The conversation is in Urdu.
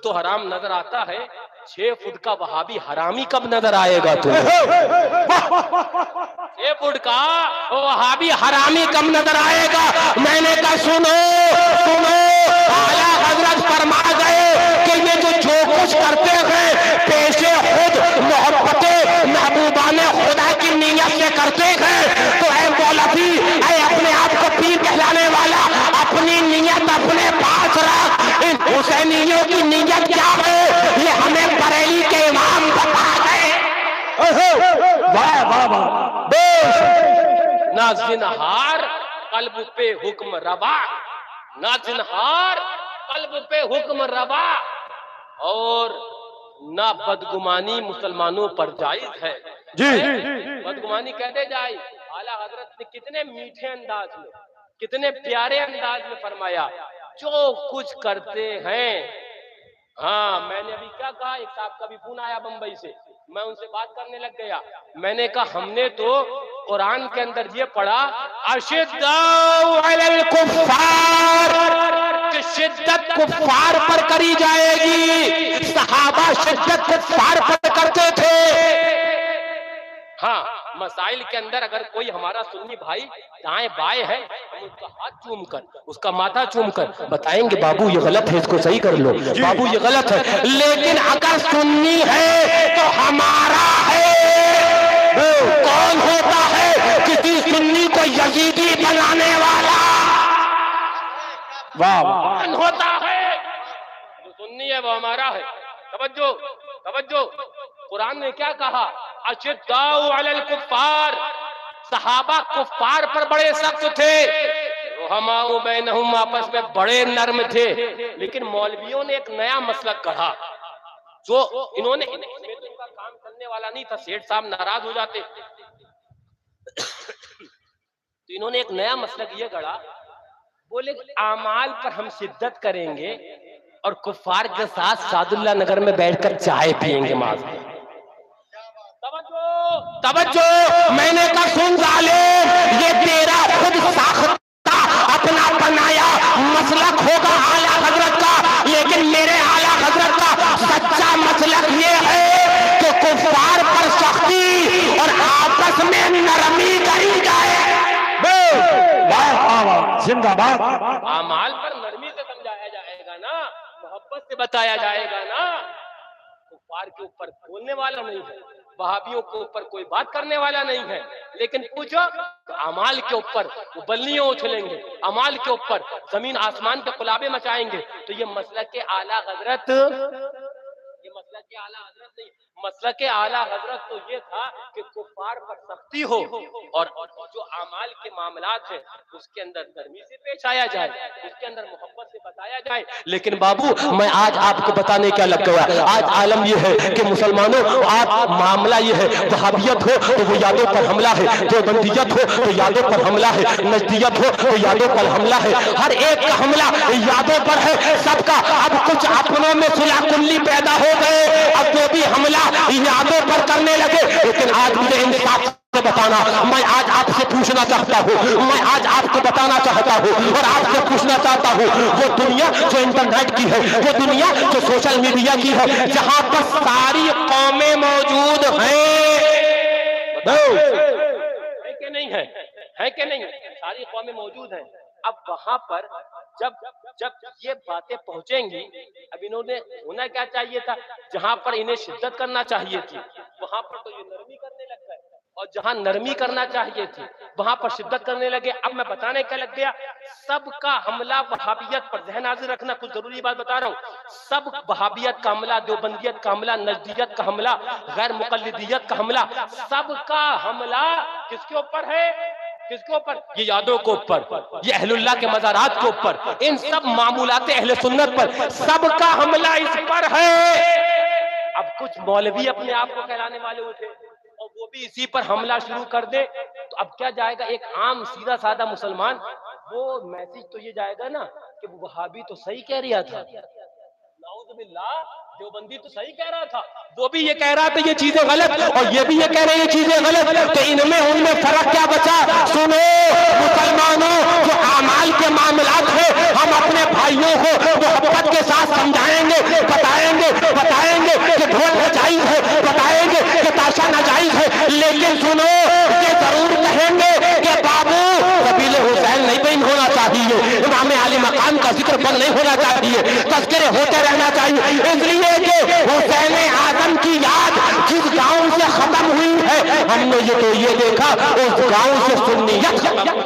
تو حرام نظر آتا ہے، 6 فٹ کا وہابی حرامی کب نظر آئے گا تمہیں؟ 6 فٹ کا وہابی حرامی کب نظر آئے گا؟ میں نے کہا سنو سنو، اعلیٰ حضرت فرما گئے کہ یہ جو کچھ کرتے ہیں پیشے خود محبت محبوبان خدا کی نیت سے کرتے ہیں، تو اے مولوی، اے اپنے آپ کو پیر کہلانے والا، اپنی نیت اپنے پاس رکھ۔ ان حسینیوں کی نیت کیا ہے یہ ہمیں بریلی کے امام بتا گئے۔ واہ واہ واہ، نہ زنہار قلب پہ حکم روا، نہ زنہار قلب پہ حکم روا، اور نہ بدگمانی مسلمانوں پر جائز ہے۔ جی بدگمانی کہتے جائے، اعلیٰ حضرت نے کتنے میٹھے انداز میں، کتنے پیارے انداز میں فرمایا، جو کچھ کرتے ہیں۔ ہاں میں نے ابھی کیا کہا، ایک صاحب کا بھی فون آیا بمبئی سے، میں ان سے بات کرنے لگ گیا، میں نے کہا ہم نے تو قرآن کے اندر یہ پڑھا اشداء علی الکفار، کہ شدت کفار پر کری جائے گی، صحابہ شدت کفار پر کرتے تھے۔ ہاں مسائل کے اندر اگر کوئی ہمارا سنی بھائی دائیں بائیں ہے، ہم اس کا ہاتھ چوم کر، اس کا ماتھا چوم کر بتائیں گے بابو یہ غلط ہے، اس کو صحیح کر لو، بابو یہ غلط ہے۔ لیکن اگر سنی ہے تو ہمارا ہے۔ کون ہوتا ہے کسی سنی کو یزیدی بنانے والا؟ واہ کون ہوتا ہے؟ جو سنی ہے وہ ہمارا ہے۔ توجہ توجہ، قرآن نے کیا کہا؟ اشداء علی الکفار، صحابہ کفار پر بڑے سخت تھے، رحماء بینہم، آپس میں بڑے نرم تھے۔ لیکن مولویوں نے ایک نیا مسلک گڑھا، جو انہوں نے ان کا کام کرنے والا نہیں تھا، سیٹھ صاحب ناراض ہو جاتے، تو انہوں نے ایک نیا مسلک یہ گڑھا، بولے اعمال پر ہم شدت کریں گے اور کفار کے ساتھ سعد اللہ نگر میں بیٹھ کر چائے پیئیں گے۔ معاذ توجہ، میں نے کہا سن ظالم، یہ تیرا خود ساختہ اپنا بنایا مسلک ہوگا اعلیٰ حضرت کا، لیکن میرے اعلیٰ حضرت کا سچا مسلک یہ ہے کہ کفار پر سختی اور آپس میں نرمی کری جائے۔ زندہ باد۔ اعمال پر نرمی سے سمجھایا جائے گا نا، محبت سے بتایا جائے گا نا، کفار کے اوپر بولنے والا نہیں ہے، وہابیوں کے اوپر کوئی بات کرنے والا نہیں ہے۔ لیکن پوچھو اعمال کے اوپر وہ بلیاں اچھلیں گے، اعمال کے اوپر زمین آسمان کے قلابے مچائیں گے، تو یہ مسلک اعلیٰ حضرت، یہ مسلک اعلیٰ حضرت نہیں، مسلک اعلیٰ حضرت تو یہ تھا کہ کفار پر سختی ہو اور جو اعمال کے معاملات ہیں اس کے اندر نرمی سے پیش آیا جائے، اس کے اندر محبت سے بتایا جائے۔ لیکن بابو میں آج آپ کو بتانے کیا لگ گیا، آج عالم یہ ہے کہ مسلمانوں آپ معاملہ یہ ہے، وہابیت ہو تو وہ یادوں پر حملہ ہے، دیوبندیت ہو تو یادوں پر حملہ ہے، نجدیت ہو تو یادوں پر حملہ ہے، ہر ایک کا حملہ یادوں پر ہے سب کا۔ اب کچھ اپنوں میں صلح کلی پیدا ہو گئے، اب وہ بھی حملہ یادوں پر کرنے لگے۔ لیکن آج مجھے انصاف سے بتانا، میں آج آپ سے پوچھنا چاہتا ہوں، میں آج آپ کو بتانا چاہتا ہوں اور آپ سے پوچھنا چاہتا ہوں، وہ دنیا جو انٹرنیٹ کی ہے، وہ دنیا جو سوشل میڈیا کی ہے، جہاں پر ساری قومیں موجود ہیں، ہے کہ نہیں ہے، ہے کہ نہیں، ساری قومیں موجود ہیں۔ اب وہاں پر جب یہ باتیں پہنچیں گی، اب انہوں نے ہونا کیا چاہیے تھا، جہاں پر انہیں شدت کرنا چاہیے تھی وہاں پر تو یہ نرمی کرنے لگ گئے، اور جہاں نرمی کرنا چاہیے تھی وہاں پر شدت کرنے لگے۔ اب میں بتانے کا لگ گیا، سب کا حملہ وہابیت پر، ذہن حاضر رکھنا، کچھ ضروری بات بتا رہا ہوں، سب وہابیت کا حملہ، دیوبندیت کا حملہ، نجدیت کا حملہ، غیر مقلدیت کا حملہ، سب کا حملہ کس کے اوپر ہے؟ کس کے اوپر؟ یہ یادوں کے اوپر، یہ اہل اللہ کے مزارات کے اوپر، ان سب معمولات اہل سنت پر، سب کا حملہ اس پر ہے۔ اب کچھ مولوی اپنے آپ کو کہلانے والے ہوتے اور وہ بھی اسی پر حملہ شروع کر دے تو اب کیا جائے گا؟ ایک عام سیدھا سادہ مسلمان، وہ میسج تو یہ جائے گا نا کہ وہ وہابی تو صحیح کہہ رہا تھا، نعوذ باللہ، دیوبندی تو صحیح کہہ رہا تھا، وہ بھی یہ کہہ رہا تھا یہ چیزیں غلط، اور یہ بھی یہ کہہ رہے ہیں یہ چیزیں غلط، تو ان میں فرق کیا بچا؟ سنو مسلمانوں، جو اعمال کے معاملات ہیں ہم اپنے بھائیوں کو محبت کے ساتھ سمجھائیں گے، بتائیں نشہ ناجائز ہے، لیکن سنو یہ ضرور کہیں گے کہ بابو قبیلہ حسین نہیں بین ہونا چاہیے، امام علی مقام کا ذکر بند نہیں ہونا چاہیے، تذکرے ہوتے رہنا چاہیے، اس لیے کہ حسین اعظم کی یاد جس گاؤں سے ختم ہوئی ہے، ہم نے یہ دیکھا اس گاؤں سے سنیت ختم